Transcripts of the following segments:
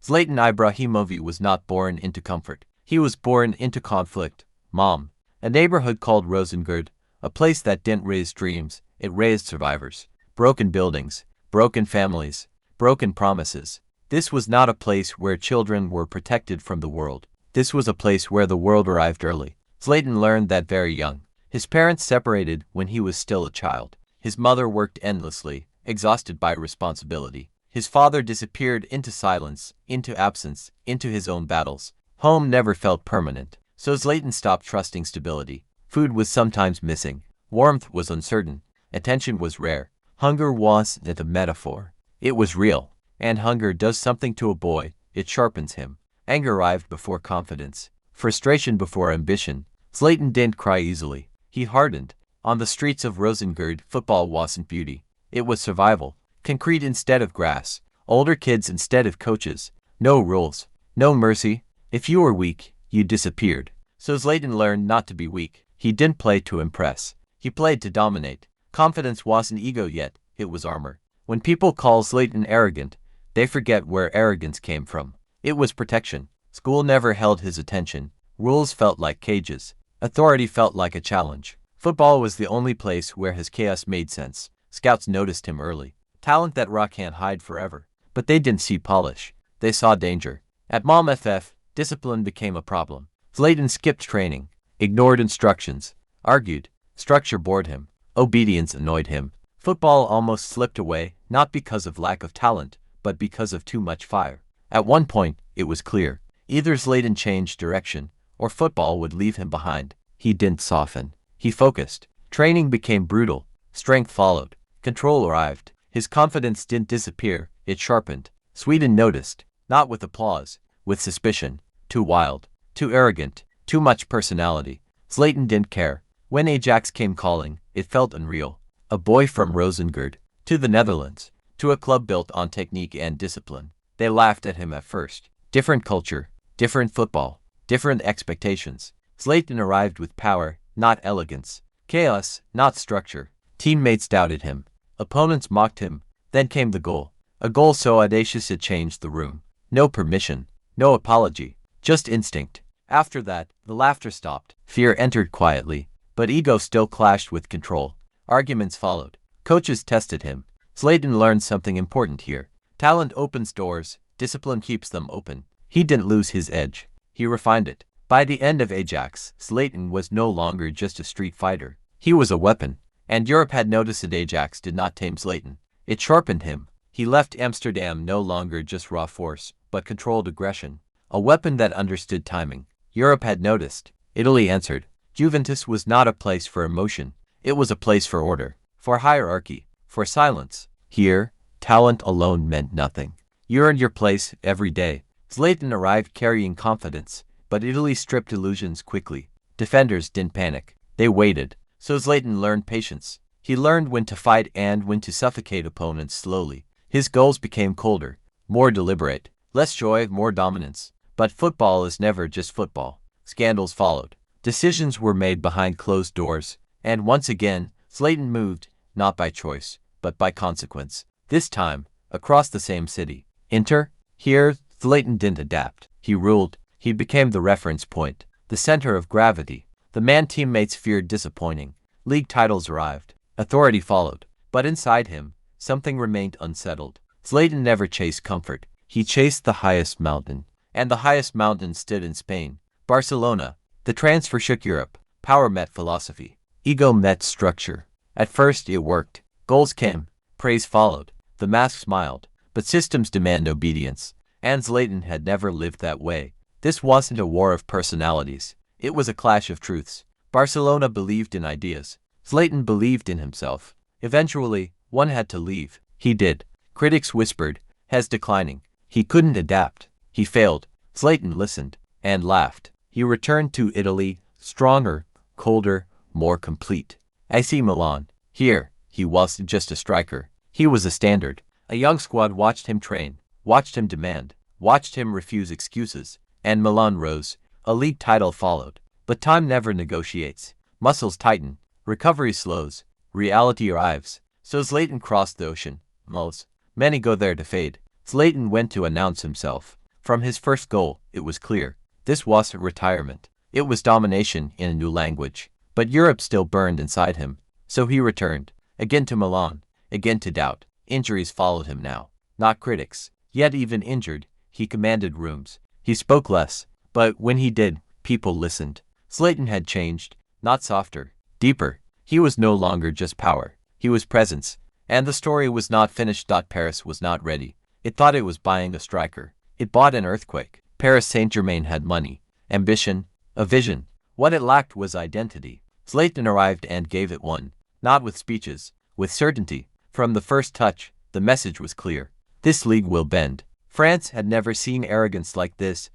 Zlatan Ibrahimović was not born into comfort. He was born into conflict. Mom. A neighborhood called Rosengård, a place that didn't raise dreams, it raised survivors. Broken buildings, broken families, broken promises. This was not a place where children were protected from the world. This was a place where the world arrived early. Zlatan learned that very young. His parents separated when he was still a child. His mother worked endlessly, exhausted by responsibility. His father disappeared into silence, into absence, into his own battles. Home never felt permanent, so Zlatan stopped trusting stability. Food was sometimes missing. Warmth was uncertain. Attention was rare. Hunger wasn't a metaphor. It was real. And hunger does something to a boy. It sharpens him. Anger arrived before confidence. Frustration before ambition. Zlatan didn't cry easily. He hardened. On the streets of Rosengård, football wasn't beauty. It was survival. Concrete instead of grass. Older kids instead of coaches. No rules. No mercy. If you were weak, you disappeared. So Zlatan learned not to be weak. He didn't play to impress. He played to dominate. Confidence wasn't ego yet, it was armor. When people call Zlatan arrogant, they forget where arrogance came from. It was protection. School never held his attention. Rules felt like cages. Authority felt like a challenge. Football was the only place where his chaos made sense. Scouts noticed him early. Talent that raw can't hide forever. But they didn't see polish. They saw danger. At Mom FF, discipline became a problem. Zlatan skipped training, ignored instructions, argued. Structure bored him. Obedience annoyed him. Football almost slipped away, not because of lack of talent, but because of too much fire. At one point, it was clear. Either Zlatan changed direction, or football would leave him behind. He didn't soften. He focused. Training became brutal. Strength followed. Control arrived. His confidence didn't disappear, it sharpened. Sweden noticed. Not with applause, with suspicion. Too wild. Too arrogant. Too much personality. Zlatan didn't care. When Ajax came calling, it felt unreal. A boy from Rosengård. To the Netherlands. To a club built on technique and discipline. They laughed at him at first. Different culture. Different football. Different expectations. Zlatan arrived with power, not elegance. Chaos, not structure. Teammates doubted him. Opponents mocked him. Then came the goal. A goal so audacious it changed the room. No permission. No apology. Just instinct. After that, the laughter stopped. Fear entered quietly. But ego still clashed with control. Arguments followed. Coaches tested him. Zlatan learned something important here. Talent opens doors. Discipline keeps them open. He didn't lose his edge. He refined it. By the end of Ajax, Zlatan was no longer just a street fighter. He was a weapon. And Europe had noticed that Ajax did not tame Zlatan. It sharpened him. He left Amsterdam no longer just raw force, but controlled aggression. A weapon that understood timing. Europe had noticed. Italy answered. Juventus was not a place for emotion. It was a place for order, for hierarchy, for silence. Here, talent alone meant nothing. You earned your place every day. Zlatan arrived carrying confidence, but Italy stripped illusions quickly. Defenders didn't panic. They waited. So Zlatan learned patience. He learned when to fight and when to suffocate opponents slowly. His goals became colder, more deliberate, less joy, more dominance. But football is never just football. Scandals followed. Decisions were made behind closed doors. And once again, Zlatan moved, not by choice, but by consequence. This time, across the same city. Inter? Here, Zlatan didn't adapt. He ruled. He became the reference point, the center of gravity. The man teammates feared disappointing. League titles arrived. Authority followed. But inside him, something remained unsettled. Zlatan never chased comfort. He chased the highest mountain. And the highest mountain stood in Spain. Barcelona. The transfer shook Europe. Power met philosophy. Ego met structure. At first it worked. Goals came. Praise followed. The mask smiled. But systems demand obedience. And Zlatan had never lived that way. This wasn't a war of personalities. It was a clash of truths. Barcelona believed in ideas. Zlatan believed in himself. Eventually, one had to leave. He did. Critics whispered, "He's declining." He couldn't adapt. He failed. Zlatan listened and laughed. He returned to Italy, stronger, colder, more complete. AC Milan. Here, he wasn't just a striker. He was a standard. A young squad watched him train, watched him demand, watched him refuse excuses. And Milan rose. A league title followed. But time never negotiates. Muscles tighten. Recovery slows. Reality arrives. So Zlatan crossed the ocean. Many go there to fade. Zlatan went to announce himself. From his first goal, it was clear. This wasn't retirement. It was domination in a new language. But Europe still burned inside him. So he returned. Again to Milan. Again to doubt. Injuries followed him now. Not critics. Yet even injured, he commanded rooms. He spoke less. But when he did, people listened. Zlatan had changed. Not softer. Deeper. He was no longer just power. He was presence. And the story was not finished. Paris was not ready. It thought it was buying a striker. It bought an earthquake. Paris Saint-Germain had money, ambition, a vision. What it lacked was identity. Zlatan arrived and gave it one. Not with speeches, with certainty. From the first touch, the message was clear. This league will bend. France had never seen arrogance like this,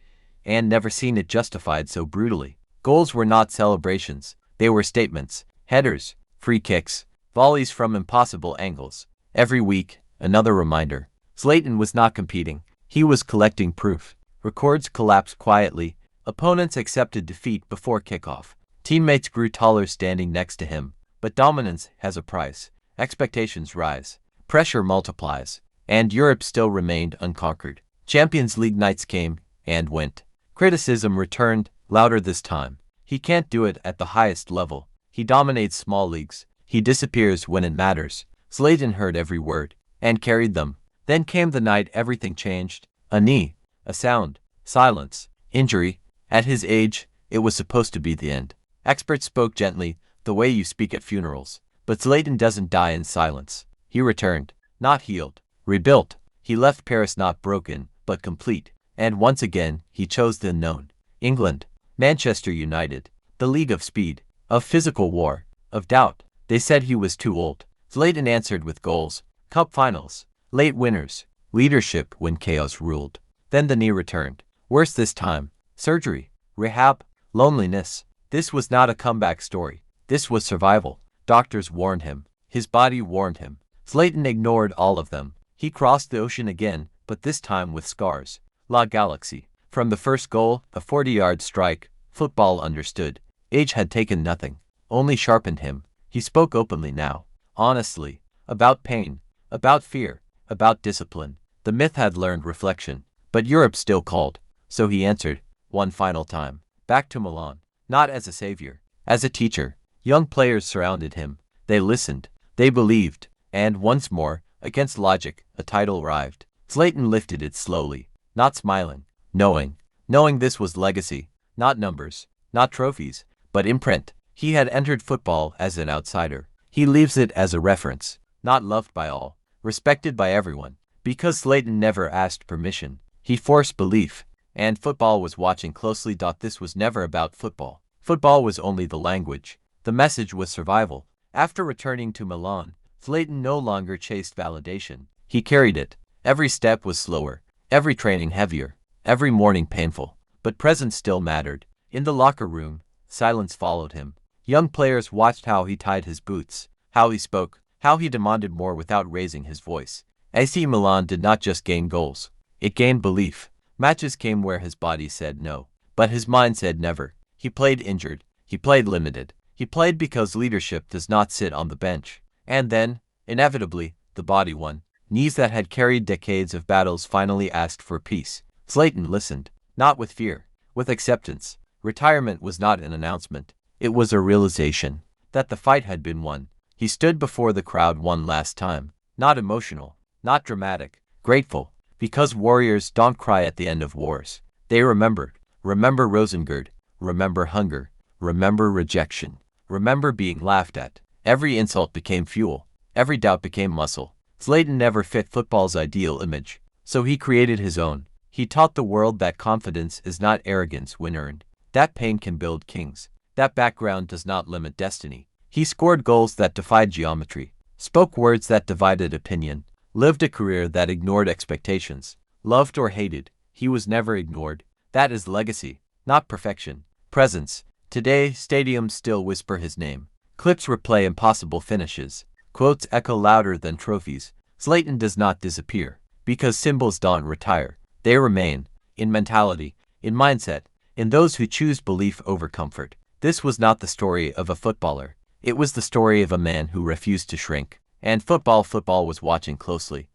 and never seen it justified so brutally. Goals were not celebrations. They were statements. Headers, free kicks, volleys from impossible angles. Every week, another reminder. Zlatan was not competing. He was collecting proof. Records collapsed quietly. Opponents accepted defeat before kickoff. Teammates grew taller standing next to him. But dominance has a price. Expectations rise. Pressure multiplies. And Europe still remained unconquered. Champions League nights came and went. Criticism returned, louder this time. He can't do it at the highest level. He dominates small leagues. He disappears when it matters. Zlatan heard every word and carried them. Then came the night everything changed. A knee, a sound, silence, injury. At his age, it was supposed to be the end. Experts spoke gently, the way you speak at funerals. But Zlatan doesn't die in silence. He returned, not healed, rebuilt. He left Paris not broken, but complete. And once again, he chose the unknown. England, Manchester United, the league of speed, of physical war, of doubt. They said he was too old. Zlatan answered with goals, cup finals, late winners, leadership when chaos ruled. Then the knee returned. Worse this time. Surgery, rehab, loneliness. This was not a comeback story. This was survival. Doctors warned him. His body warned him. Zlatan ignored all of them. He crossed the ocean again, but this time with scars. La Galaxy. From the first goal, a 40-yard strike, football understood. Age had taken nothing, only sharpened him. He spoke openly now, honestly, about pain, about fear, about discipline. The myth had learned reflection, but Europe still called. So he answered, one final time, back to Milan, not as a savior, as a teacher. Young players surrounded him. They listened, they believed, and once more, against logic, a title arrived. Zlatan lifted it slowly, not smiling, knowing this was legacy, not numbers, not trophies, but imprint. He had entered football as an outsider. He leaves it as a reference, not loved by all, respected by everyone. Because Zlatan never asked permission, he forced belief, and football was watching closely. This was never about football. Football was only the language. The message was survival. After returning to Milan, Zlatan no longer chased validation. He carried it. Every step was slower, every training heavier, every morning painful. But presence still mattered. In the locker room, silence followed him. Young players watched how he tied his boots, how he spoke, how he demanded more without raising his voice. AC Milan did not just gain goals. It gained belief. Matches came where his body said no, but his mind said never. He played injured. He played limited. He played because leadership does not sit on the bench. And then, inevitably, the body won. Knees that had carried decades of battles finally asked for peace. Zlatan listened, not with fear, with acceptance. Retirement was not an announcement. It was a realization that the fight had been won. He stood before the crowd one last time, not emotional, not dramatic, grateful, because warriors don't cry at the end of wars. They remember Rosengård, remember hunger, remember rejection, remember being laughed at. Every insult became fuel, every doubt became muscle. Zlatan never fit football's ideal image, so he created his own. He taught the world that confidence is not arrogance when earned, that pain can build kings, that background does not limit destiny. He scored goals that defied geometry, spoke words that divided opinion, lived a career that ignored expectations. Loved or hated, he was never ignored. That is legacy, not perfection. Presence. Today, stadiums still whisper his name. Clips replay impossible finishes. Quotes echo louder than trophies. Zlatan does not disappear, because symbols don't retire. They remain, in mentality, in mindset, in those who choose belief over comfort. This was not the story of a footballer. It was the story of a man who refused to shrink. And football was watching closely.